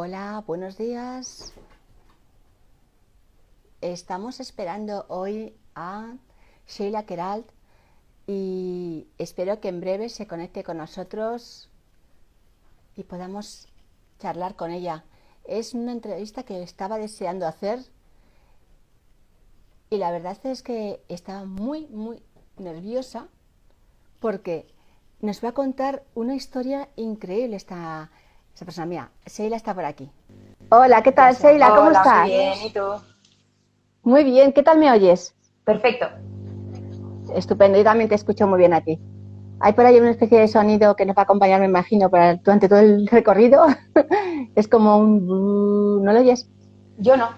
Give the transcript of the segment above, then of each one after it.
Hola, buenos días. Estamos esperando hoy a Sheila Queralt y espero que en breve se conecte con nosotros y podamos charlar con ella. Es una entrevista que estaba deseando hacer y la verdad es que estaba muy nerviosa porque nos va a contar una historia increíble esta persona mía. Sheila está por aquí. Hola, ¿qué tal, Sheila? ¿Cómo Hola, muy estás? bien. ¿Y tú? Muy bien, ¿qué tal me oyes? Perfecto. Estupendo, yo también te escucho muy bien a ti. Hay por ahí una especie de sonido que nos va a acompañar, me imagino, durante todo el recorrido. Es como un... ¿No lo oyes? Yo no.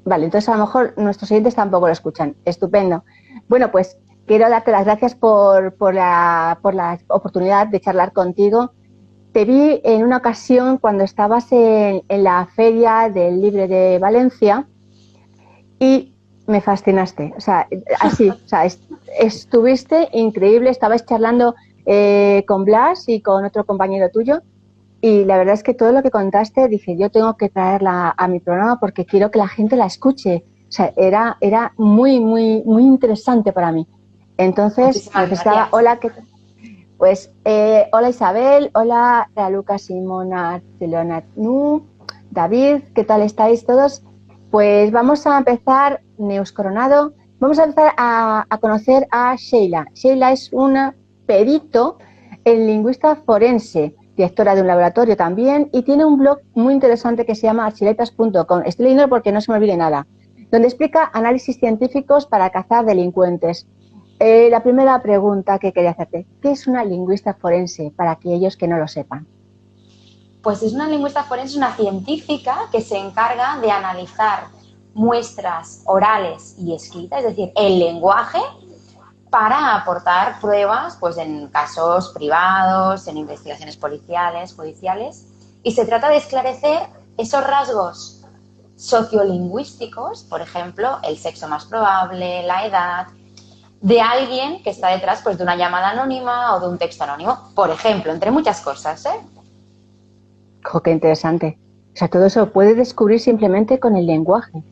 Vale, entonces a lo mejor nuestros oyentes tampoco lo escuchan. Estupendo. Bueno, pues quiero darte las gracias por la oportunidad de charlar contigo. Te vi en una ocasión cuando estabas en la Feria del Libro de Valencia y me fascinaste, o sea, así, o sea, estuviste increíble, estabais charlando con Blas y con otro compañero tuyo y la verdad es que todo lo que contaste, dije, yo tengo que traerla a mi programa porque quiero que la gente la escuche, o sea, era muy interesante para mí. Entonces Muchísimas necesitaba, gracias. pues, hola Isabel, hola Raluca, Simona, Barcelona, David, ¿qué tal estáis todos? Pues vamos a empezar, Neus Coronado, vamos a empezar a conocer a Sheila. Sheila es una perito en lingüista forense, directora de un laboratorio también, y tiene un blog muy interesante que se llama archiletas.com. Estoy leyendo porque no se me olvide nada, donde explica análisis científicos para cazar delincuentes. La primera pregunta que quería hacerte, ¿qué es una lingüista forense para aquellos que no lo sepan? Pues es una lingüista forense, una científica que se encarga de analizar muestras orales y escritas, es decir, el lenguaje, para aportar pruebas pues, en casos privados, en investigaciones policiales, judiciales. Y se trata de esclarecer esos rasgos sociolingüísticos, por ejemplo, el sexo más probable, la edad, de alguien que está detrás pues, de una llamada anónima o de un texto anónimo, por ejemplo, entre muchas cosas, ¿eh? Oh, qué interesante. O sea, todo eso lo puede descubrir simplemente con el lenguaje.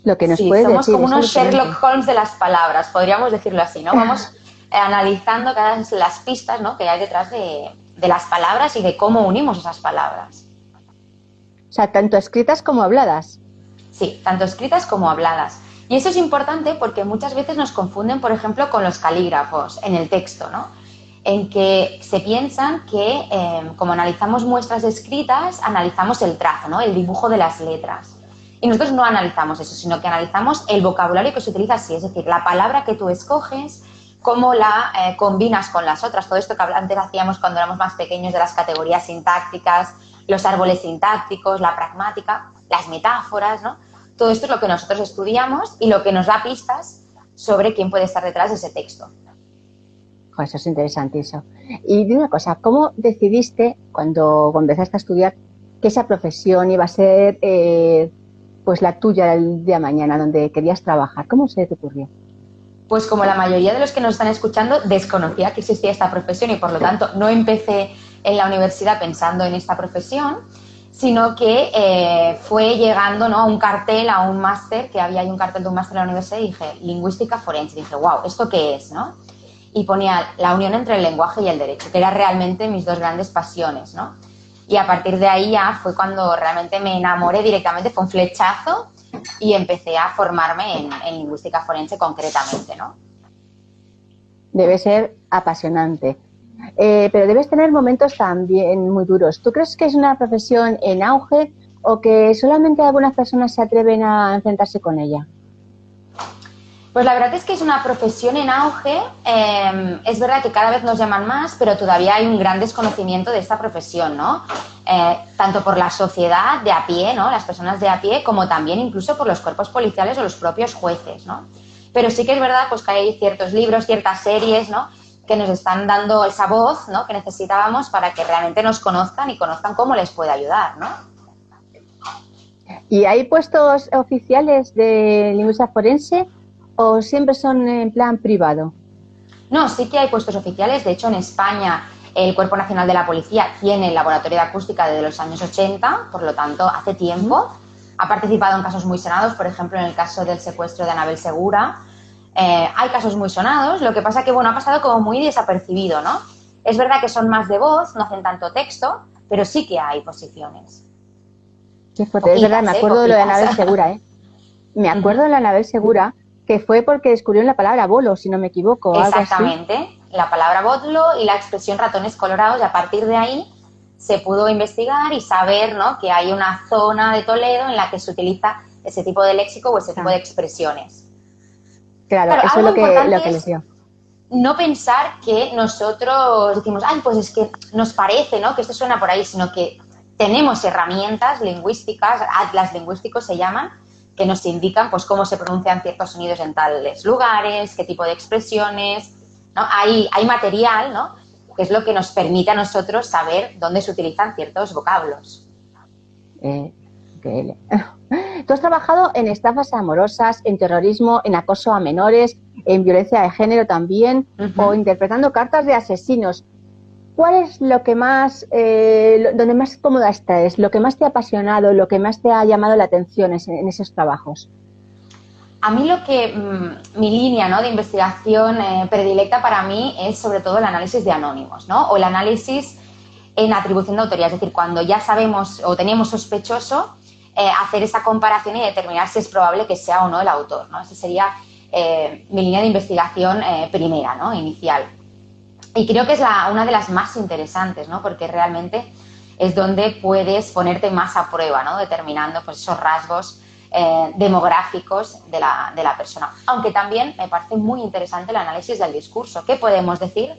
Lo que nos Sí, puede somos decir como es unos alucinante. Sherlock Holmes de las palabras, podríamos decirlo así, ¿no? Vamos analizando cada las pistas, ¿no?, que hay detrás de las palabras y de cómo unimos esas palabras. O sea, tanto escritas como habladas. Sí, tanto escritas como habladas. Y eso es importante porque muchas veces nos confunden, por ejemplo, con los calígrafos en el texto, ¿no? En que se piensan que, como analizamos muestras escritas, analizamos el trazo, ¿no?, el dibujo de las letras. Y nosotros no analizamos eso, sino que analizamos el vocabulario que se utiliza así, es decir, la palabra que tú escoges, cómo la combinas con las otras. Todo esto que antes hacíamos cuando éramos más pequeños de las categorías sintácticas, los árboles sintácticos, la pragmática, las metáforas, ¿no? Todo esto es lo que nosotros estudiamos y lo que nos da pistas sobre quién puede estar detrás de ese texto. Oh, eso es interesante eso. Y dime una cosa, ¿cómo decidiste cuando empezaste a estudiar que esa profesión iba a ser pues la tuya el día de mañana, donde querías trabajar? ¿Cómo se te ocurrió? Pues como la mayoría de los que nos están escuchando, desconocía que existía esta profesión y por lo tanto no empecé en la universidad pensando en esta profesión, sino que fue llegando, ¿no?, a un cartel, a un máster, que había ahí un cartel de un máster en la universidad y dije, lingüística forense. Y dije, wow, ¿esto qué es, no? Y ponía la unión entre el lenguaje y el derecho, que era realmente mis dos grandes pasiones, ¿no? Y a partir de ahí ya fue cuando realmente me enamoré directamente, fue un flechazo y empecé a formarme en lingüística forense concretamente, ¿no? Debe ser apasionante. Pero debes tener momentos también muy duros. ¿Tú crees que es una profesión en auge o que solamente algunas personas se atreven a enfrentarse con ella? Pues la verdad es que es una profesión en auge. Es verdad que cada vez nos llaman más, pero todavía hay un gran desconocimiento de esta profesión, ¿no? Tanto por la sociedad de a pie, ¿no?, las personas de a pie, como también incluso por los cuerpos policiales o los propios jueces, ¿no? Pero sí que es verdad pues, que hay ciertos libros, ciertas series, ¿no?, que nos están dando esa voz, ¿no?, que necesitábamos para que realmente nos conozcan y conozcan cómo les puede ayudar, ¿no? ¿Y hay puestos oficiales de lingüista forense o siempre son en plan privado? No, sí que hay puestos oficiales. De hecho, en España El Cuerpo Nacional de la Policía tiene el laboratorio de acústica desde los años 80, por lo tanto, hace tiempo. Ha participado en casos muy sonados, por ejemplo, en el caso del secuestro de Anabel Segura. Hay casos muy sonados, lo que pasa que, bueno, ha pasado como muy desapercibido, ¿no? Es verdad que son más de voz, no hacen tanto texto, pero sí que hay posiciones. Qué fuerte, es verdad, me acuerdo de lo de Anabel Segura, ¿eh? Me acuerdo de la Anabel Segura, que fue porque descubrieron la palabra bolo, si no me equivoco. Exactamente, algo así. La palabra bolo y la expresión ratones colorados, y a partir de ahí se pudo investigar y saber, ¿no?, que hay una zona de Toledo en la que se utiliza ese tipo de léxico o ese tipo de expresiones. Claro, eso es lo que les dio. No pensar que nosotros decimos, ay, pues es que nos parece, ¿no?, que esto suena por ahí, sino que tenemos herramientas lingüísticas, atlas lingüísticos se llaman, que nos indican pues cómo se pronuncian ciertos sonidos en tales lugares, qué tipo de expresiones, ¿no? Hay material, ¿no?, que es lo que nos permite a nosotros saber dónde se utilizan ciertos vocablos. Tú has trabajado en estafas amorosas, en terrorismo, en acoso a menores, en violencia de género también, o interpretando cartas de asesinos. ¿Cuál es lo que más, donde más cómoda estás, lo que más te ha apasionado, lo que más te ha llamado la atención en esos trabajos? A mí lo que, mi línea, ¿no?, de investigación predilecta para mí es sobre todo el análisis de anónimos, ¿no?, o el análisis en atribución de autoría, es decir, cuando ya sabemos o tenemos sospechoso, hacer esa comparación y determinar si es probable que sea o no el autor, ¿no? Esa sería mi línea de investigación primera, ¿no?, inicial. Y creo que es una de las más interesantes, ¿no?, porque realmente es donde puedes ponerte más a prueba, ¿no?, determinando pues esos rasgos demográficos de la persona. Aunque también me parece muy interesante el análisis del discurso. ¿Qué podemos decir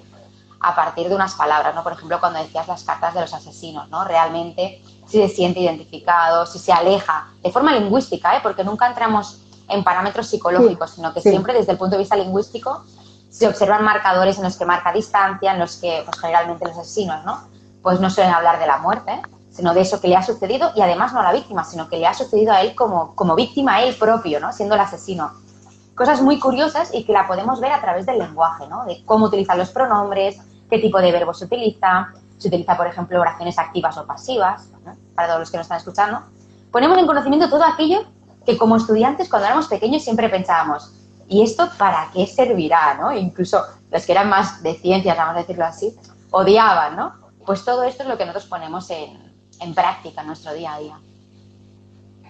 a partir de unas palabras, ¿no? Por ejemplo, cuando decías las cartas de los asesinos, ¿no? Realmente, si se siente identificado, si se aleja, de forma lingüística, porque nunca entramos en parámetros psicológicos, sino que siempre desde el punto de vista lingüístico se observan marcadores en los que marca distancia, en los que pues, generalmente los asesinos, ¿no?, pues no suelen hablar de la muerte, sino de eso que le ha sucedido, y además no a la víctima, sino que le ha sucedido a él como víctima, a él propio, ¿no?, siendo el asesino. Cosas muy curiosas y que la podemos ver a través del lenguaje, ¿no?, de cómo utilizan los pronombres, qué tipo de verbos se utiliza, por ejemplo, oraciones activas o pasivas, ¿no?, para todos los que nos están escuchando. Ponemos en conocimiento todo aquello que como estudiantes cuando éramos pequeños siempre pensábamos, ¿y esto para qué servirá?, ¿no? Incluso los que eran más de ciencias, vamos a decirlo así, odiaban, ¿no? Pues todo esto es lo que nosotros ponemos en práctica en nuestro día a día.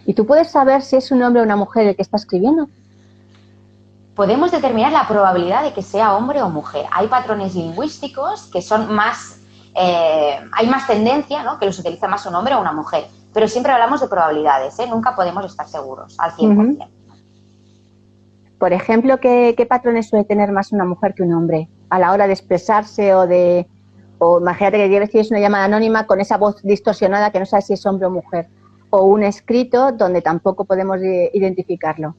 ¿Y tú puedes saber si es un hombre o una mujer el que está escribiendo? Podemos determinar la probabilidad de que sea hombre o mujer. Hay patrones lingüísticos que son más... hay más tendencia, ¿no?, que los utiliza más un hombre o una mujer. Pero siempre hablamos de probabilidades, nunca podemos estar seguros al 100%. Por ejemplo, ¿qué patrones suele tener más una mujer que un hombre a la hora de expresarse o imagínate que recibes una llamada anónima con esa voz distorsionada que no sabes si es hombre o mujer, o un escrito donde tampoco podemos identificarlo?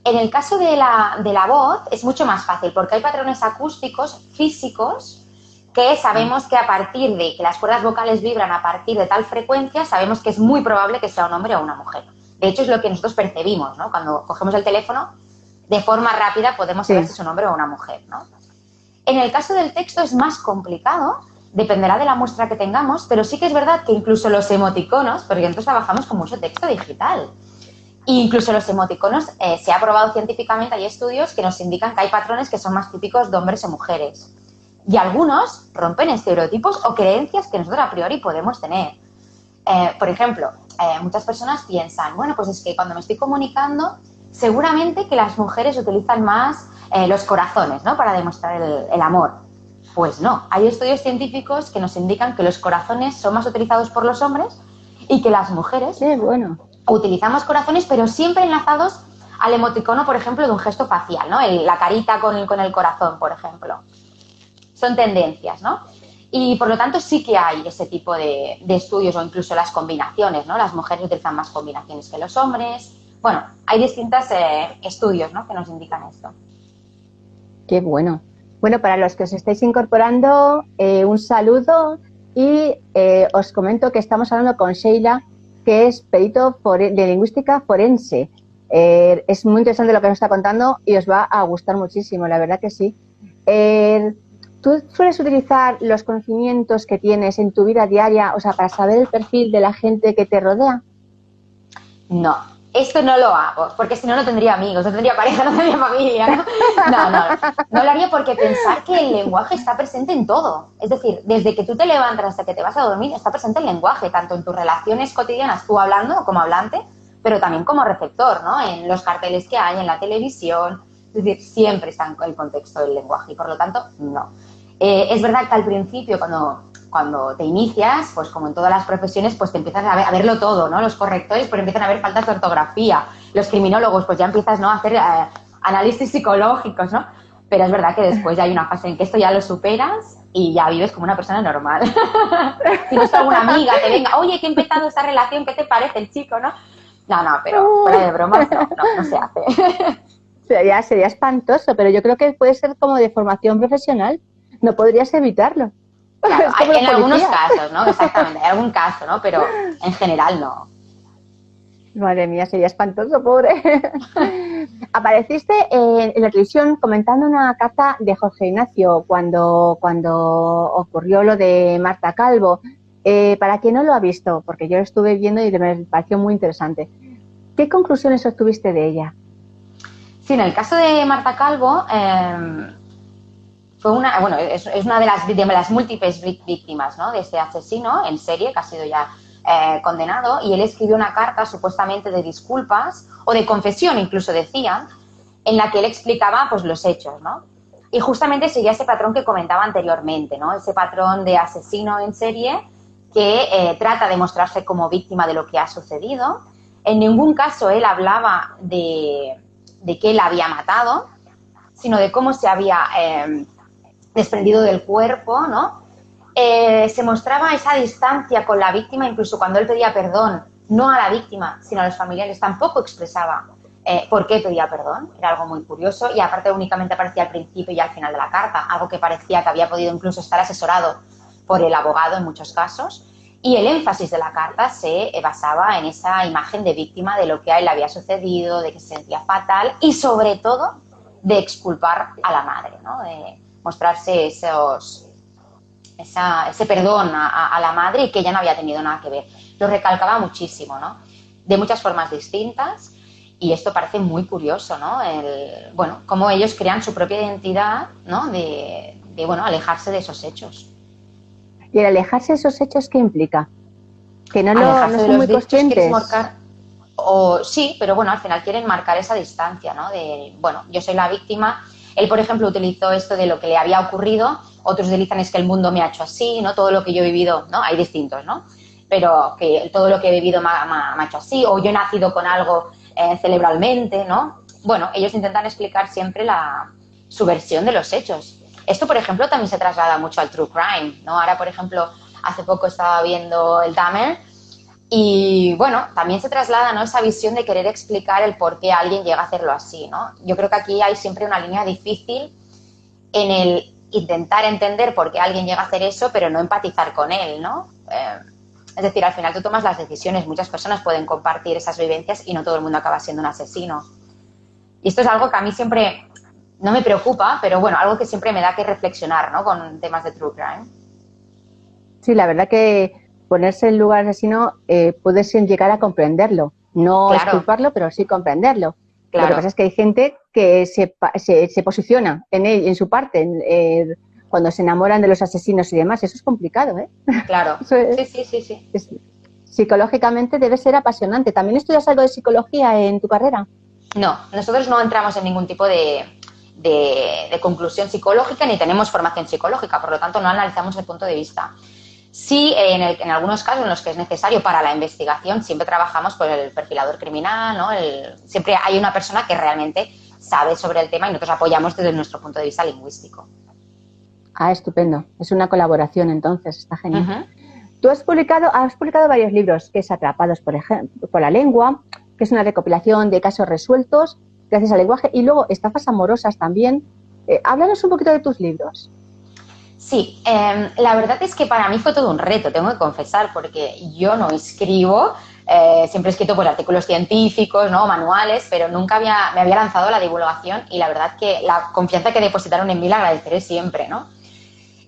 En el caso de la voz es mucho más fácil porque hay patrones acústicos, físicos, que sabemos que a partir de que las cuerdas vocales vibran a partir de tal frecuencia, sabemos que es muy probable que sea un hombre o una mujer. De hecho, es lo que nosotros percibimos, ¿no? Cuando cogemos el teléfono, de forma rápida podemos saber si es un hombre o una mujer, ¿no? En el caso del texto es más complicado, dependerá de la muestra que tengamos, pero sí que es verdad que incluso los emoticonos, porque nosotros trabajamos con mucho texto digital, e incluso los emoticonos se ha probado científicamente, hay estudios que nos indican que hay patrones que son más típicos de hombres o mujeres. Y algunos rompen estereotipos o creencias que nosotros a priori podemos tener. Por ejemplo, muchas personas piensan, bueno, pues es que cuando me estoy comunicando, seguramente que las mujeres utilizan más los corazones, ¿no?, para demostrar el amor. Pues no, hay estudios científicos que nos indican que los corazones son más utilizados por los hombres y que las mujeres utilizamos corazones, pero siempre enlazados al emoticono, por ejemplo, de un gesto facial, ¿no?, la carita con el corazón, por ejemplo. Son tendencias, ¿no? Y por lo tanto sí que hay ese tipo de estudios o incluso las combinaciones, ¿no? Las mujeres utilizan más combinaciones que los hombres. Bueno, hay distintos estudios, ¿no?, que nos indican esto. Qué bueno. Bueno, para los que os estáis incorporando, un saludo y os comento que estamos hablando con Sheila, que es perito de lingüística forense. Es muy interesante lo que nos está contando y os va a gustar muchísimo, la verdad que sí. ¿Tú sueles utilizar los conocimientos que tienes en tu vida diaria, o sea, para saber el perfil de la gente que te rodea? No, esto no lo hago, porque si no, no tendría amigos, no tendría pareja, no tendría familia, ¿no? No lo haría porque pensar que el lenguaje está presente en todo. Es decir, desde que tú te levantas hasta que te vas a dormir, está presente el lenguaje, tanto en tus relaciones cotidianas, tú hablando como hablante, pero también como receptor, ¿no? En los carteles que hay, en la televisión. Es decir, siempre está en el contexto del lenguaje y, por lo tanto, no. Es verdad que al principio, cuando te inicias, pues como en todas las profesiones, pues te empiezas a verlo todo, ¿no? Los correctores pues empiezan a ver faltas de ortografía, los criminólogos pues ya empiezas, ¿no?, a hacer análisis psicológicos, ¿no? Pero es verdad que después ya hay una fase en que esto ya lo superas y ya vives como una persona normal. Si no es alguna amiga te venga, oye, que he empezado esta relación, ¿qué te parece el chico, no? No, pero fuera de bromas no se hace. Sería espantoso, pero yo creo que puede ser como de formación profesional. No podrías evitarlo. Claro, en algunos casos, ¿no? Exactamente, hay algún caso, ¿no? Pero en general no. Madre mía, sería espantoso, pobre. Apareciste en la televisión comentando una carta de Jorge Ignacio cuando ocurrió lo de Marta Calvo. Para quien no lo ha visto, porque yo lo estuve viendo y me pareció muy interesante. ¿Qué conclusiones obtuviste de ella? Sí, en el caso de Marta Calvo, es una de las múltiples víctimas, ¿no?, de este asesino en serie que ha sido ya condenado, y él escribió una carta supuestamente de disculpas o de confesión, incluso decían, en la que él explicaba pues los hechos, ¿no? Y justamente seguía ese patrón que comentaba anteriormente, ¿no? Ese patrón de asesino en serie que trata de mostrarse como víctima de lo que ha sucedido. En ningún caso él hablaba de que él había matado, sino de cómo se había desprendido del cuerpo, ¿no? Se mostraba esa distancia con la víctima, incluso cuando él pedía perdón, no a la víctima, sino a los familiares, tampoco expresaba por qué pedía perdón, era algo muy curioso, y aparte únicamente aparecía al principio y al final de la carta, algo que parecía que había podido incluso estar asesorado por el abogado en muchos casos, y el énfasis de la carta se basaba en esa imagen de víctima de lo que a él le había sucedido, de que se sentía fatal, y sobre todo de exculpar a la madre, ¿no? De mostrarse ese perdón a la madre y que ella no había tenido nada que ver. Lo recalcaba muchísimo, ¿no? De muchas formas distintas, y esto parece muy curioso, ¿no? Cómo ellos crean su propia identidad, ¿no? De alejarse de esos hechos. ¿Y el alejarse de esos hechos qué implica? Que no son muy conscientes. Sí, pero bueno, al final quieren marcar esa distancia, ¿no? Yo soy la víctima. Él, por ejemplo, utilizó esto de lo que le había ocurrido. Otros utilizan es que el mundo me ha hecho así, ¿no? Todo lo que yo he vivido, ¿no? Hay distintos, ¿no? Pero que todo lo que he vivido me ha hecho así, o yo he nacido con algo cerebralmente, ¿no? Bueno, ellos intentan explicar siempre su versión de los hechos. Esto, por ejemplo, también se traslada mucho al true crime, ¿no? Ahora, por ejemplo, hace poco estaba viendo el Dahmer y, bueno, también se traslada, ¿no?, esa visión de querer explicar el por qué alguien llega a hacerlo así, ¿no? Yo creo que aquí hay siempre una línea difícil en el intentar entender por qué alguien llega a hacer eso, pero no empatizar con él, ¿no? Es decir, al final tú tomas las decisiones, muchas personas pueden compartir esas vivencias y no todo el mundo acaba siendo un asesino. Y esto es algo que a mí siempre no me preocupa, pero bueno, algo que siempre me da que reflexionar, ¿no?, con temas de true crime. Sí, la verdad que ponerse en lugar asesino puedes llegar a comprenderlo. No exculparlo, pero sí comprenderlo. Claro. Lo que pasa es que hay gente que se posiciona en su parte, cuando se enamoran de los asesinos y demás. Eso es complicado, ¿eh? Claro, sí. Psicológicamente debe ser apasionante. ¿También estudias algo de psicología en tu carrera? No, nosotros no entramos en ningún tipo de conclusión psicológica ni tenemos formación psicológica, por lo tanto no analizamos el punto de vista. Sí, en algunos casos en los que es necesario para la investigación, siempre trabajamos con el perfilador criminal, ¿no? Siempre hay una persona que realmente sabe sobre el tema y nosotros apoyamos desde nuestro punto de vista lingüístico. Ah, estupendo. Es una colaboración, entonces, está genial. Uh-huh. Tú has publicado varios libros, que es Atrapados por la lengua, que es una recopilación de casos resueltos gracias al lenguaje, y luego Estafas amorosas también. Háblanos un poquito de tus libros. Sí, la verdad es que para mí fue todo un reto, tengo que confesar, porque yo no escribo, siempre he escrito pues, artículos científicos, ¿no?, manuales, pero nunca me había lanzado a la divulgación, y la verdad que la confianza que depositaron en mí la agradeceré siempre, ¿no?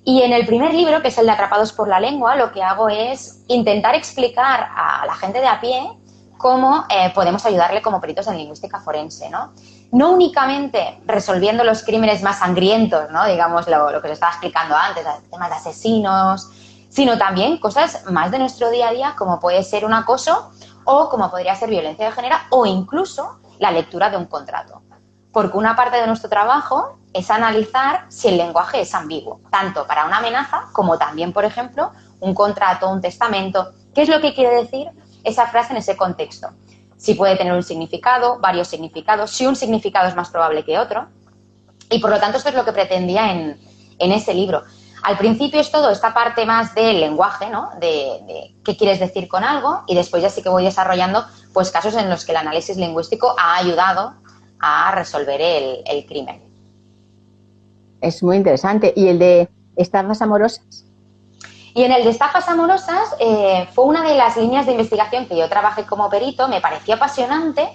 Y en el primer libro, que es el de Atrapados por la lengua, lo que hago es intentar explicar a la gente de a pie cómo podemos ayudarle como peritos en lingüística forense, ¿no? No únicamente resolviendo los crímenes más sangrientos, ¿no? Digamos, lo que os estaba explicando antes, temas de asesinos, sino también cosas más de nuestro día a día, como puede ser un acoso o como podría ser violencia de género o incluso la lectura de un contrato. Porque una parte de nuestro trabajo es analizar si el lenguaje es ambiguo, tanto para una amenaza como también, por ejemplo, un contrato, un testamento. ¿Qué es lo que quiere decir esa frase en ese contexto? Si puede tener un significado, varios significados, si un significado es más probable que otro. Y por lo tanto esto es lo que pretendía en ese libro. Al principio es todo esta parte más del lenguaje, ¿no? De qué quieres decir con algo, y después ya sí que voy desarrollando pues casos en los que el análisis lingüístico ha ayudado a resolver el crimen. Es muy interesante. ¿Y el de estafas amorosas? Y en el de estafas amorosas fue una de las líneas de investigación que yo trabajé como perito, me pareció apasionante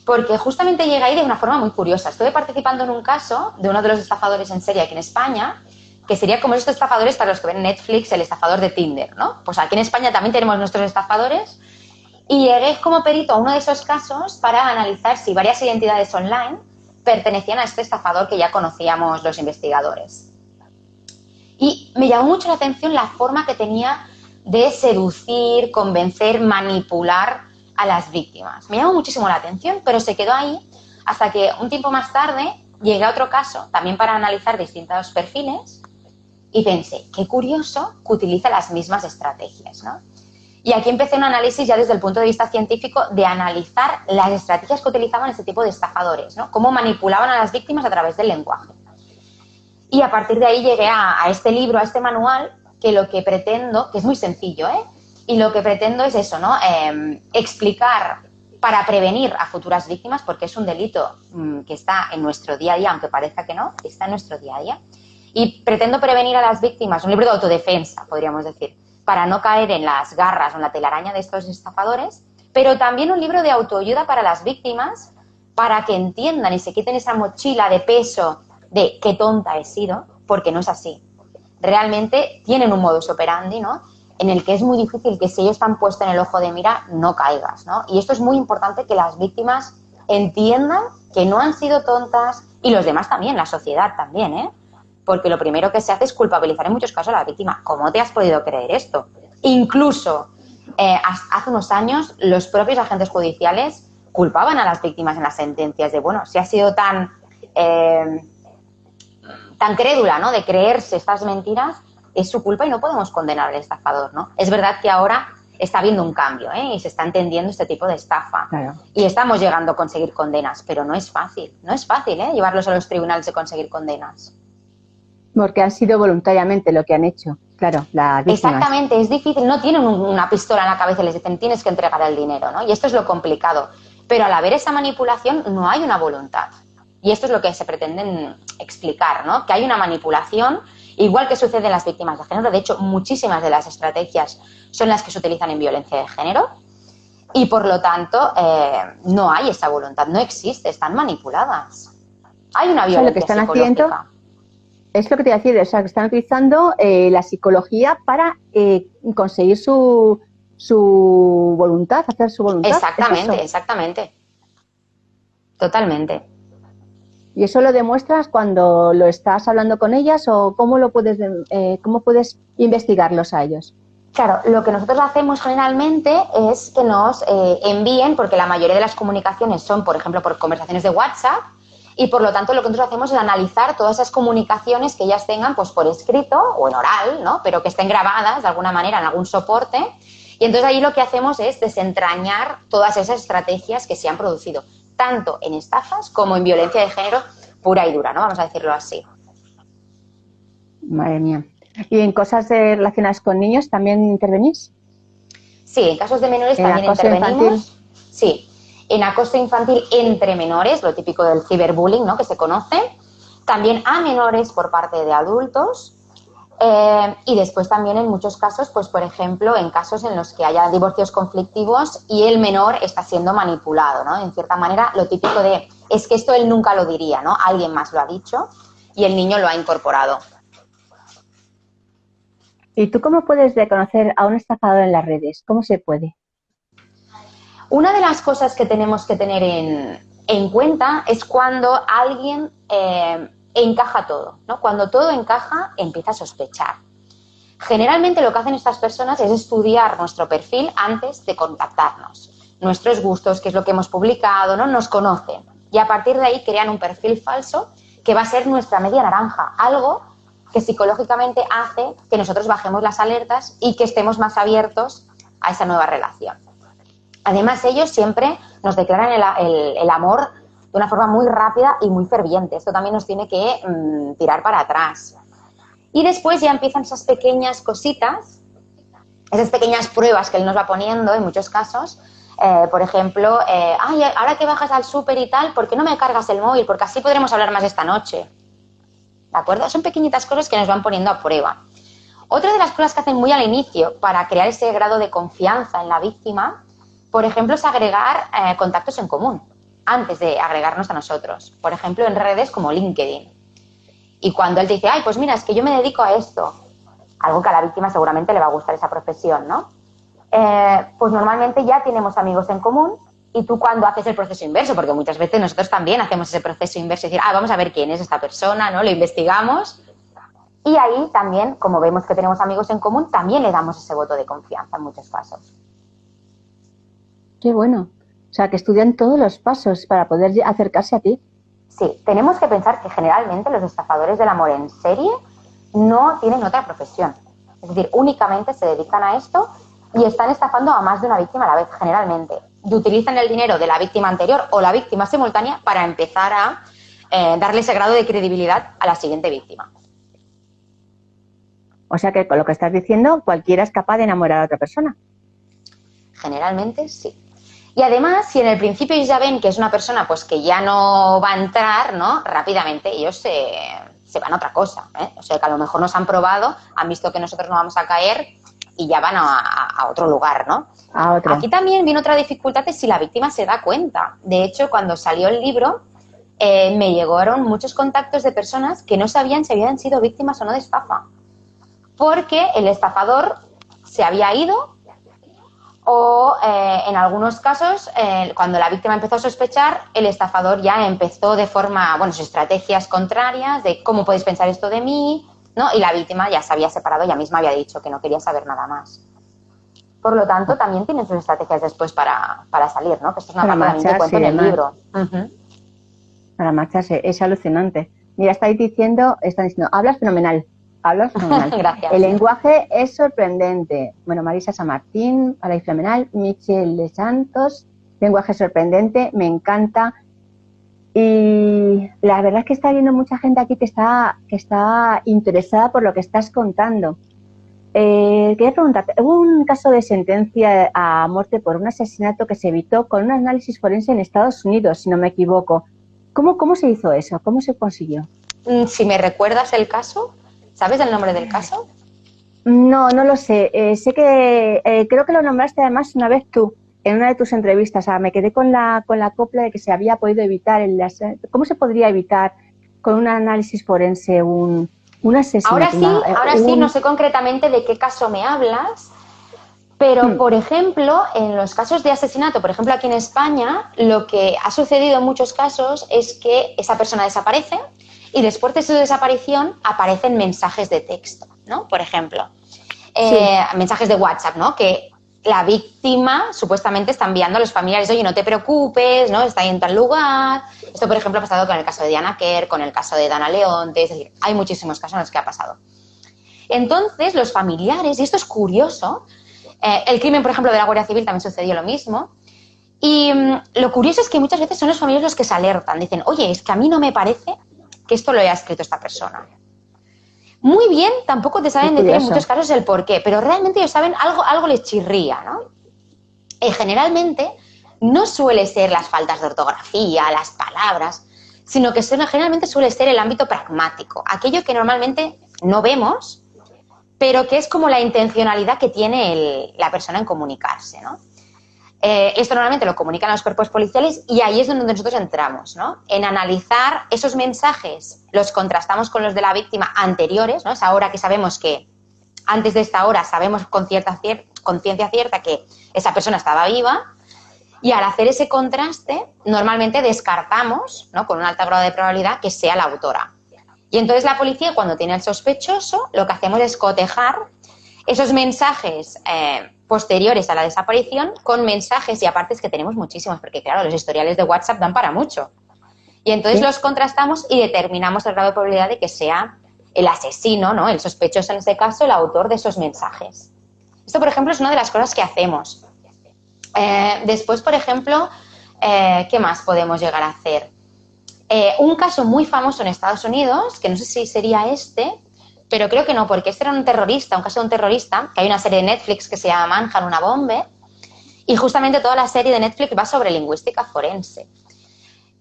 porque justamente llegué ahí de una forma muy curiosa. Estuve participando en un caso de uno de los estafadores en serie aquí en España, que sería como estos estafadores para los que ven Netflix, el estafador de Tinder, ¿no? Pues aquí en España también tenemos nuestros estafadores y llegué como perito a uno de esos casos para analizar si varias identidades online pertenecían a este estafador que ya conocíamos los investigadores. Y me llamó mucho la atención la forma que tenía de seducir, convencer, manipular a las víctimas. Me llamó muchísimo la atención, pero se quedó ahí hasta que un tiempo más tarde llegué a otro caso, también para analizar distintos perfiles, y pensé, qué curioso que utiliza las mismas estrategias, ¿no? Y aquí empecé un análisis ya desde el punto de vista científico de analizar las estrategias que utilizaban este tipo de estafadores, ¿no? Cómo manipulaban a las víctimas a través del lenguaje. Y a partir de ahí llegué a este libro, a este manual, que lo que pretendo, que es muy sencillo, y lo que pretendo es eso, ¿no? Explicar para prevenir a futuras víctimas, porque es un delito que está en nuestro día a día, aunque parezca que no, está en nuestro día a día. Y pretendo prevenir a las víctimas, un libro de autodefensa, podríamos decir, para no caer en las garras o en la telaraña de estos estafadores, pero también un libro de autoayuda para las víctimas, para que entiendan y se quiten esa mochila de peso de qué tonta he sido, porque no es así. Realmente tienen un modus operandi, ¿no? En el que es muy difícil que si ellos están puestos en el ojo de mira, no caigas, ¿no? Y esto es muy importante que las víctimas entiendan que no han sido tontas, y los demás también, la sociedad también, ¿eh? Porque lo primero que se hace es culpabilizar en muchos casos a la víctima. ¿Cómo te has podido creer esto? Incluso hace unos años los propios agentes judiciales culpaban a las víctimas en las sentencias de, bueno, si ha sido tan crédula, ¿no?, de creerse estas mentiras, es su culpa y no podemos condenar al estafador, ¿no? Es verdad que ahora está habiendo un cambio, y se está entendiendo este tipo de estafa. Claro. Y estamos llegando a conseguir condenas, pero no es fácil, llevarlos a los tribunales y conseguir condenas. Porque han sido voluntariamente lo que han hecho, claro, las víctimas. Exactamente, es difícil, no tienen una pistola en la cabeza y les dicen tienes que entregar el dinero, ¿no? Y esto es lo complicado. Pero al haber esa manipulación no hay una voluntad. Y esto es lo que se pretende explicar, ¿no? Que hay una manipulación, igual que sucede en las víctimas de género. De hecho, muchísimas de las estrategias son las que se utilizan en violencia de género. Y por lo tanto, no hay esa voluntad, no existe, están manipuladas. Hay una violencia lo que están psicológica. Haciendo, es lo que te iba a decir, o sea, que están utilizando la psicología para conseguir su voluntad, hacer su voluntad. Exactamente, exactamente. Totalmente. ¿Y eso lo demuestras cuando lo estás hablando con ellas o cómo puedes investigarlos a ellos? Claro, lo que nosotros hacemos generalmente es que nos envíen, porque la mayoría de las comunicaciones son, por ejemplo, por conversaciones de WhatsApp, y por lo tanto lo que nosotros hacemos es analizar todas esas comunicaciones que ellas tengan pues por escrito o en oral, ¿no? Pero que estén grabadas de alguna manera en algún soporte. Y entonces ahí lo que hacemos es desentrañar todas esas estrategias que se han producido, tanto en estafas como en violencia de género pura y dura, ¿no? Vamos a decirlo así. Madre mía. ¿Y en cosas relacionadas con niños también intervenís? Sí, en casos de menores también intervenimos. Infantil. Sí. En acoso infantil entre menores, lo típico del ciberbullying, ¿no?, que se conoce, también a menores por parte de adultos, y después también en muchos casos, pues por ejemplo, en casos en los que haya divorcios conflictivos y el menor está siendo manipulado, ¿no? En cierta manera, lo típico de, es que esto él nunca lo diría, ¿no? Alguien más lo ha dicho y el niño lo ha incorporado. ¿Y tú cómo puedes reconocer a un estafador en las redes? ¿Cómo se puede? Una de las cosas que tenemos que tener en cuenta es cuando alguien encaja todo, ¿no? Cuando todo encaja, empieza a sospechar. Generalmente lo que hacen estas personas es estudiar nuestro perfil antes de contactarnos. Nuestros gustos, qué es lo que hemos publicado, ¿no? Nos conocen. Y a partir de ahí crean un perfil falso que va a ser nuestra media naranja. Algo que psicológicamente hace que nosotros bajemos las alertas y que estemos más abiertos a esa nueva relación. Además, ellos siempre nos declaran el amor de una forma muy rápida y muy ferviente. Esto también nos tiene que tirar para atrás. Y después ya empiezan esas pequeñas cositas, esas pequeñas pruebas que él nos va poniendo en muchos casos. Por ejemplo, ay, ahora que bajas al súper y tal, ¿por qué no me cargas el móvil? Porque así podremos hablar más esta noche. ¿De acuerdo? Son pequeñitas cosas que nos van poniendo a prueba. Otra de las cosas que hacen muy al inicio para crear ese grado de confianza en la víctima, por ejemplo, es agregar contactos en común antes de agregarnos a nosotros. Por ejemplo, en redes como LinkedIn. Y cuando él te dice, ay, pues mira, es que yo me dedico a esto, algo que a la víctima seguramente le va a gustar esa profesión, ¿no? Pues normalmente ya tenemos amigos en común y tú cuando haces el proceso inverso, porque muchas veces nosotros también hacemos ese proceso inverso y decir, vamos a ver quién es esta persona, ¿no? Lo investigamos y ahí también, como vemos que tenemos amigos en común, también le damos ese voto de confianza en muchos casos. Qué bueno. O sea, que estudian todos los pasos para poder acercarse a ti. Sí, tenemos que pensar que generalmente los estafadores del amor en serie no tienen otra profesión. Es decir, únicamente se dedican a esto y están estafando a más de una víctima a la vez, generalmente. Y utilizan el dinero de la víctima anterior o la víctima simultánea para empezar a darle ese grado de credibilidad a la siguiente víctima. O sea que con lo que estás diciendo, cualquiera es capaz de enamorar a otra persona. Generalmente sí. Y además, si en el principio ellos ya ven que es una persona pues que ya no va a entrar, ¿no? Rápidamente ellos se van a otra cosa, ¿eh? O sea que a lo mejor nos han probado, han visto que nosotros no vamos a caer y ya van a otro lugar, ¿no? A otro. Aquí también viene otra dificultad, es si la víctima se da cuenta. De hecho, cuando salió el libro, me llegaron muchos contactos de personas que no sabían si habían sido víctimas o no de estafa. Porque el estafador se había ido o en algunos casos, cuando la víctima empezó a sospechar, el estafador ya empezó de forma, sus estrategias contrarias de cómo podéis pensar esto de mí, ¿no? Y la víctima ya se había separado, ya misma había dicho que no quería saber nada más. Por lo tanto, también tienen sus estrategias después para salir, ¿no? Que esto es una parte también que cuento en el libro. Para marcharse, es alucinante. Mira, están diciendo, hablas fenomenal. Hablas fenomenal. Gracias. El lenguaje es sorprendente. Bueno, Marisa San Martín, habláis fenomenal. Michelle de Santos, lenguaje sorprendente, me encanta. Y la verdad es que está viendo mucha gente aquí que está interesada por lo que estás contando. Quería preguntarte, hubo un caso de sentencia a muerte por un asesinato que se evitó con un análisis forense en Estados Unidos, si no me equivoco. ¿Cómo se hizo eso? ¿Cómo se consiguió? Si me recuerdas el caso, ¿sabes el nombre del caso? No lo sé. Sé que creo que lo nombraste además una vez tú, en una de tus entrevistas. O sea, me quedé con la copla de que se había podido evitar ¿cómo se podría evitar con un análisis forense un asesinato? Ahora sí, no sé concretamente de qué caso me hablas, pero, por ejemplo, en los casos de asesinato, por ejemplo, aquí en España, lo que ha sucedido en muchos casos es que esa persona desaparece y después de su desaparición aparecen mensajes de texto, ¿no? Por ejemplo, mensajes de WhatsApp, ¿no? Que la víctima supuestamente está enviando a los familiares, oye, no te preocupes, ¿no? Está ahí en tal lugar. Esto, por ejemplo, ha pasado con el caso de Diana Kerr, con el caso de Dana Leonte, es decir, hay muchísimos casos en los que ha pasado. Entonces, los familiares, y esto es curioso, el crimen, por ejemplo, de la Guardia Civil también sucedió lo mismo, y lo curioso es que muchas veces son los familiares los que se alertan, dicen, oye, es que a mí no me parece que esto lo haya escrito esta persona. Muy bien, tampoco te saben decir en muchos casos el por qué, pero realmente ellos saben, algo les chirría, ¿no? Generalmente no suele ser las faltas de ortografía, las palabras, sino que generalmente suele ser el ámbito pragmático, aquello que normalmente no vemos, pero que es como la intencionalidad que tiene la persona en comunicarse, ¿no? Esto normalmente lo comunican a los cuerpos policiales y ahí es donde nosotros entramos, ¿no? En analizar esos mensajes, los contrastamos con los de la víctima anteriores, ¿no? Es ahora que sabemos que antes de esta hora sabemos con conciencia cierta que esa persona estaba viva, y al hacer ese contraste normalmente descartamos, ¿no?, con un alto grado de probabilidad que sea la autora. Y entonces la policía, cuando tiene al sospechoso, lo que hacemos es cotejar esos mensajes posteriores a la desaparición con mensajes, y aparte es que tenemos muchísimos, porque claro, los historiales de WhatsApp dan para mucho. Y entonces los contrastamos y determinamos el grado de probabilidad de que sea el asesino, ¿no?, el sospechoso en este caso, el autor de esos mensajes. Esto, por ejemplo, es una de las cosas que hacemos. Después, por ejemplo, ¿qué más podemos llegar a hacer? Un caso muy famoso en Estados Unidos, que no sé si sería este, pero creo que no, porque este era un caso de un terrorista, que hay una serie de Netflix que se llama Manhunt, una bomba, y justamente toda la serie de Netflix va sobre lingüística forense.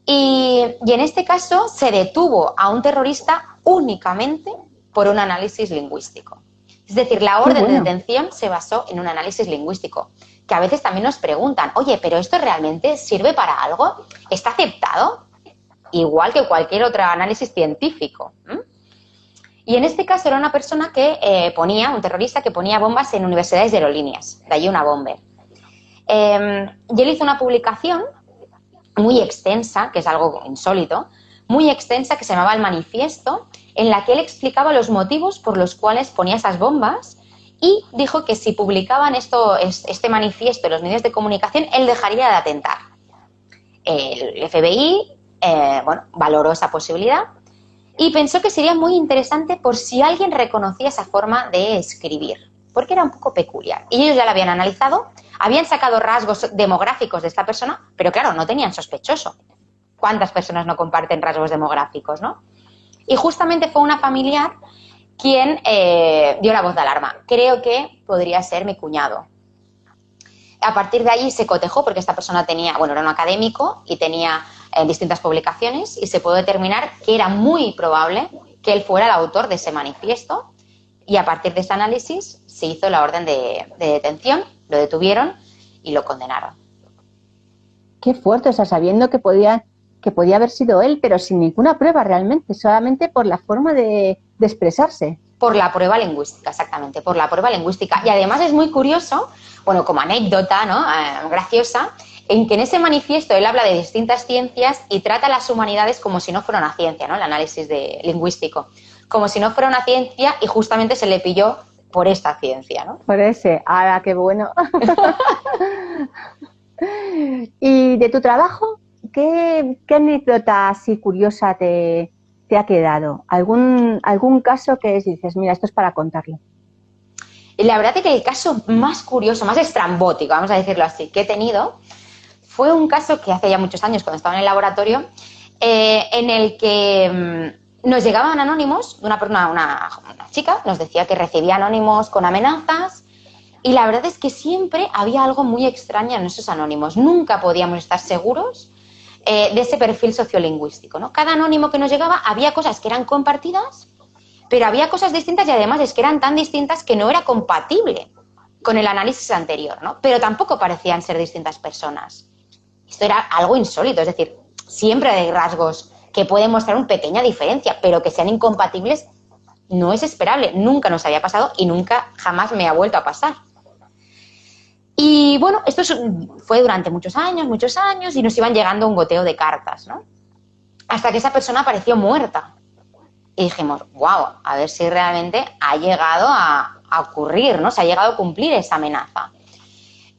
Y en este caso se detuvo a un terrorista únicamente por un análisis lingüístico. Es decir, la orden de detención se basó en un análisis lingüístico, que a veces también nos preguntan, oye, ¿pero esto realmente sirve para algo? ¿Está aceptado? Igual que cualquier otro análisis científico. Y en este caso era una persona que un terrorista que ponía bombas en universidades de aerolíneas, de allí una bomba. Y él hizo una publicación muy extensa, que es algo insólito, muy extensa, que se llamaba El Manifiesto, en la que él explicaba los motivos por los cuales ponía esas bombas, y dijo que si publicaban este manifiesto en los medios de comunicación, él dejaría de atentar. El FBI valoró esa posibilidad y pensó que sería muy interesante por si alguien reconocía esa forma de escribir, porque era un poco peculiar. Y ellos ya la habían analizado, habían sacado rasgos demográficos de esta persona, pero claro, no tenían sospechoso. ¿Cuántas personas no comparten rasgos demográficos, no? Y justamente fue una familiar quien dio la voz de alarma. Creo que podría ser mi cuñado. A partir de ahí se cotejó, porque esta persona era un académico y tenía distintas publicaciones, y se pudo determinar que era muy probable que él fuera el autor de ese manifiesto, y a partir de ese análisis se hizo la orden de detención, lo detuvieron y lo condenaron. Qué fuerte, o sea, sabiendo que podía haber sido él, pero sin ninguna prueba realmente, solamente por la forma de expresarse. Por la prueba lingüística, exactamente, por la prueba lingüística. Y además es muy curioso, como anécdota, ¿no?, graciosa, en que en ese manifiesto él habla de distintas ciencias y trata a las humanidades como si no fuera una ciencia, ¿no?, el análisis lingüístico, como si no fuera una ciencia, y justamente se le pilló por esta ciencia, ¿no? Por ese, ¡hala, qué bueno! Y de tu trabajo, ¿qué anécdota así curiosa te ha quedado? ¿Algún caso que dices, mira, esto es para contarlo? La verdad es que el caso más curioso, más estrambótico, vamos a decirlo así, que he tenido, fue un caso que hace ya muchos años, cuando estaba en el laboratorio, en el que nos llegaban anónimos, una chica nos decía que recibía anónimos con amenazas, y la verdad es que siempre había algo muy extraño en esos anónimos. Nunca podíamos estar seguros de ese perfil sociolingüístico, ¿no? Cada anónimo que nos llegaba había cosas que eran compartidas, pero había cosas distintas, y además es que eran tan distintas que no era compatible con el análisis anterior, ¿no? Pero tampoco parecían ser distintas personas. Esto era algo insólito, es decir, siempre hay rasgos que pueden mostrar una pequeña diferencia, pero que sean incompatibles no es esperable. Nunca nos había pasado y nunca, jamás me ha vuelto a pasar. Y bueno, esto fue durante muchos años, y nos iban llegando un goteo de cartas, ¿no? Hasta que esa persona apareció muerta. Y dijimos, wow, a ver si realmente ha llegado a ocurrir, ¿no? Se ha llegado a cumplir esa amenaza.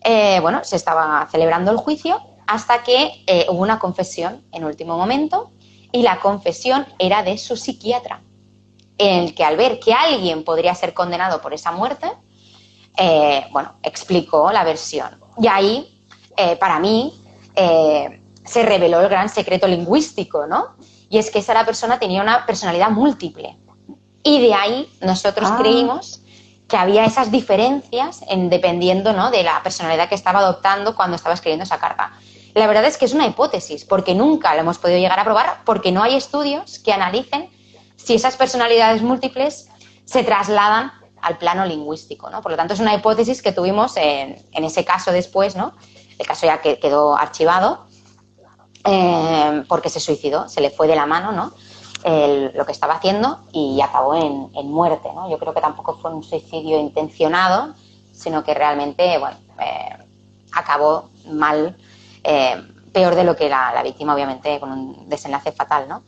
Se estaba celebrando el juicio hasta que hubo una confesión en último momento, y la confesión era de su psiquiatra, en el que al ver que alguien podría ser condenado por esa muerte, explicó la versión. Y ahí, para mí, se reveló el gran secreto lingüístico, ¿no? Y es que esa persona tenía una personalidad múltiple. Y de ahí nosotros creímos que había esas diferencias dependiendo, ¿no?, de la personalidad que estaba adoptando cuando estaba escribiendo esa carta. La verdad es que es una hipótesis, porque nunca lo hemos podido llegar a probar, porque no hay estudios que analicen si esas personalidades múltiples se trasladan al plano lingüístico, ¿no? Por lo tanto, es una hipótesis que tuvimos en ese caso después, ¿no? El caso ya quedó archivado porque se suicidó, se le fue de la mano, ¿no? lo que estaba haciendo y acabó en muerte, ¿no? Yo creo que tampoco fue un suicidio intencionado, sino que realmente, bueno, acabó mal, peor de lo que la víctima, obviamente, con un desenlace fatal, ¿no?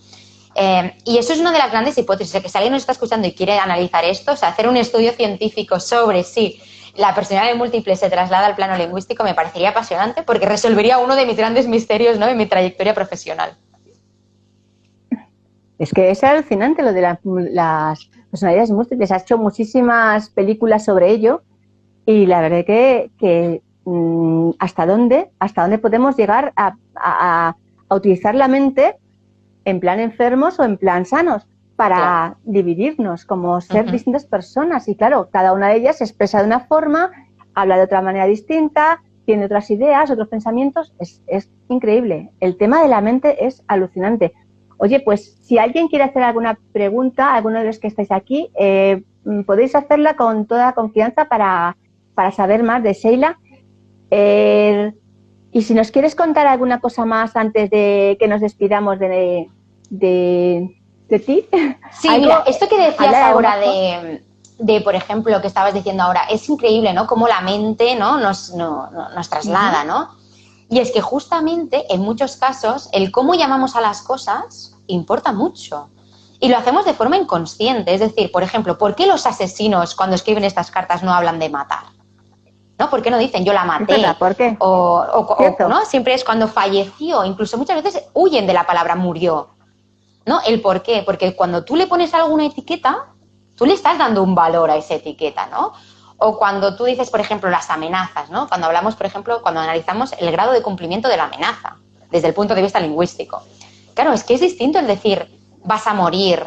Y eso es una de las grandes hipótesis, que si alguien nos está escuchando y quiere analizar esto, o sea, hacer un estudio científico sobre si la personalidad múltiple se traslada al plano lingüístico, me parecería apasionante porque resolvería uno de mis grandes misterios, ¿no?, en mi trayectoria profesional. Es que es alucinante lo de las personalidades múltiples. Has hecho muchísimas películas sobre ello y la verdad que ¿hasta dónde podemos llegar a utilizar la mente en plan enfermos o en plan sanos para dividirnos, como ser distintas personas? Y claro, cada una de ellas se expresa de una forma, habla de otra manera distinta, tiene otras ideas, otros pensamientos. Es increíble. El tema de la mente es alucinante. Oye, pues si alguien quiere hacer alguna pregunta, alguno de los que estáis aquí, podéis hacerla con toda confianza para saber más de Sheila. Y si nos quieres contar alguna cosa más antes de que nos despidamos de ti. Sí, mira, esto que decías ahora de, por ejemplo, que estabas diciendo ahora, es increíble, ¿no?, cómo la mente, ¿no?, nos traslada, ¿no? Y es que justamente en muchos casos el cómo llamamos a las cosas importa mucho. Y lo hacemos de forma inconsciente. Es decir, por ejemplo, ¿por qué los asesinos cuando escriben estas cartas no hablan de matar? ¿No? ¿Por qué no dicen yo la maté? ¿Por qué? ¿No? Siempre es cuando falleció. Incluso muchas veces huyen de la palabra murió, ¿no? ¿El por qué? Porque cuando tú le pones alguna etiqueta, tú le estás dando un valor a esa etiqueta, ¿no? O cuando tú dices, por ejemplo, las amenazas, ¿no? Cuando hablamos, por ejemplo, cuando analizamos el grado de cumplimiento de la amenaza, desde el punto de vista lingüístico. Claro, es que es distinto el decir vas a morir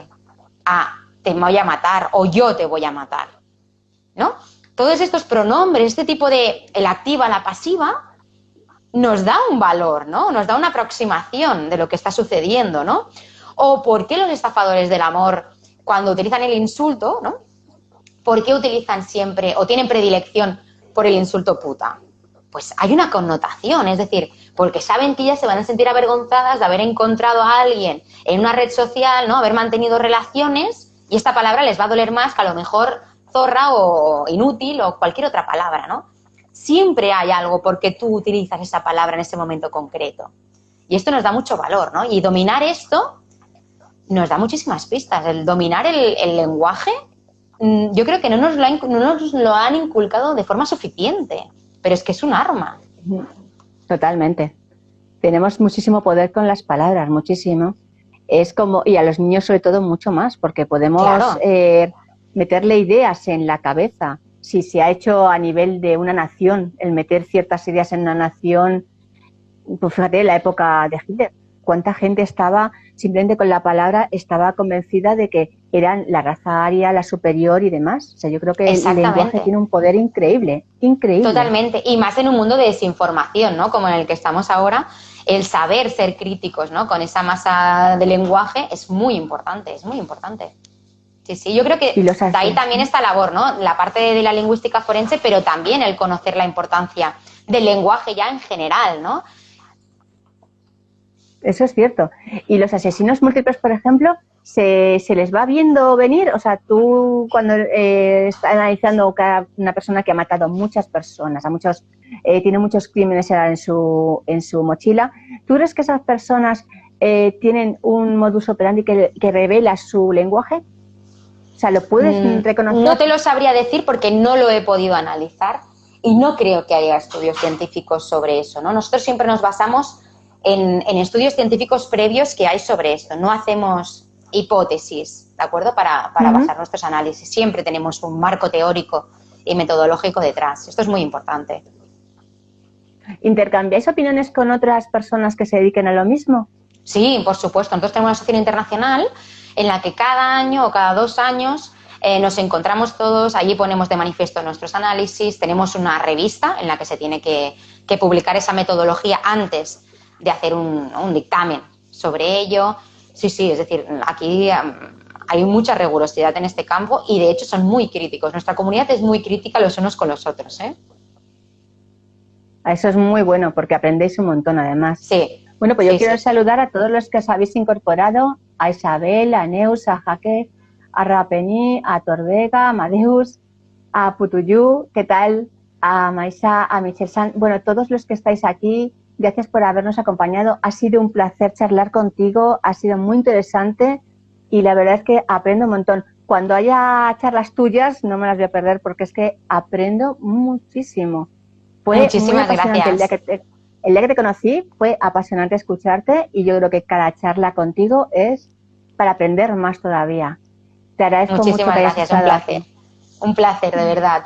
a te voy a matar o yo te voy a matar, ¿no? Todos estos pronombres, este tipo de el activa, la pasiva, nos da un valor, ¿no? Nos da una aproximación de lo que está sucediendo, ¿no? O por qué los estafadores del amor, cuando utilizan el insulto, ¿no?, ¿por qué utilizan siempre o tienen predilección por el insulto puta? Pues hay una connotación, es decir, porque saben que ellas se van a sentir avergonzadas de haber encontrado a alguien en una red social, ¿no?, haber mantenido relaciones, y esta palabra les va a doler más que a lo mejor zorra o inútil o cualquier otra palabra, ¿no? Siempre hay algo porque tú utilizas esa palabra en ese momento concreto. Y esto nos da mucho valor, ¿no? Y dominar esto nos da muchísimas pistas. El dominar el lenguaje, yo creo que no nos lo han inculcado de forma suficiente, pero es que es un arma. Totalmente. Tenemos muchísimo poder con las palabras, muchísimo. Es como, y a los niños sobre todo mucho más, porque podemos meterle ideas en la cabeza. Si se ha hecho a nivel de una nación, el meter ciertas ideas en una nación, pues fíjate, en la época de Hitler, cuánta gente estaba, simplemente con la palabra, estaba convencida de que eran la raza aria, la superior y demás. O sea, yo creo que el lenguaje tiene un poder increíble, increíble. Totalmente, y más en un mundo de desinformación, ¿no?, como en el que estamos ahora, el saber ser críticos, ¿no?, con esa masa de lenguaje es muy importante, es muy importante. Sí, sí, yo creo que de ahí también esta labor, ¿no?, la parte de la lingüística forense, pero también el conocer la importancia del lenguaje ya en general, ¿no? Eso es cierto. Y los asesinos múltiples, por ejemplo, ¿se les va viendo venir? O sea, tú cuando estás analizando una persona que ha matado a muchas personas, tiene muchos crímenes en su mochila, ¿tú crees que esas personas tienen un modus operandi que revela su lenguaje? O sea, ¿lo puedes reconocer? No te lo sabría decir porque no lo he podido analizar y no creo que haya estudios científicos sobre eso, ¿no? Nosotros siempre nos basamos en estudios científicos previos que hay sobre esto. No hacemos hipótesis, ¿de acuerdo?, para basar nuestros análisis. Siempre tenemos un marco teórico y metodológico detrás. Esto es muy importante. ¿Intercambiáis opiniones con otras personas que se dediquen a lo mismo? Sí, por supuesto. Nosotros tenemos una asociación internacional en la que cada año o cada 2 años nos encontramos todos, allí ponemos de manifiesto nuestros análisis, tenemos una revista en la que se tiene que publicar esa metodología antes de hacer un dictamen sobre ello. Sí, sí, es decir, aquí hay mucha rigurosidad en este campo y de hecho son muy críticos. Nuestra comunidad es muy crítica los unos con los otros, ¿eh? Eso es muy bueno porque aprendéis un montón además. Sí. Bueno, pues yo quiero saludar a todos los que os habéis incorporado a Isabel, a Neus, a Jaque, a Rapení, a Torvega, a Amadeus, a Putuyu, ¿qué tal? A Maisa, a Michelle San, bueno, todos los que estáis aquí, gracias por habernos acompañado. Ha sido un placer charlar contigo, ha sido muy interesante y la verdad es que aprendo un montón. Cuando haya charlas tuyas no me las voy a perder porque es que aprendo muchísimo. Fue Muchísimas muy apasionante gracias. el día que te conocí, fue apasionante escucharte y yo creo que cada charla contigo es para aprender más todavía. Te agradezco mucho Muchísimas que hayas gracias, un estado placer. aquí. Un placer, de verdad.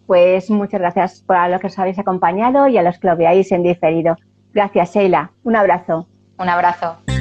Pues muchas gracias por a los que os habéis acompañado y a los que lo veáis en diferido. Gracias, Sheila. Un abrazo. Un abrazo.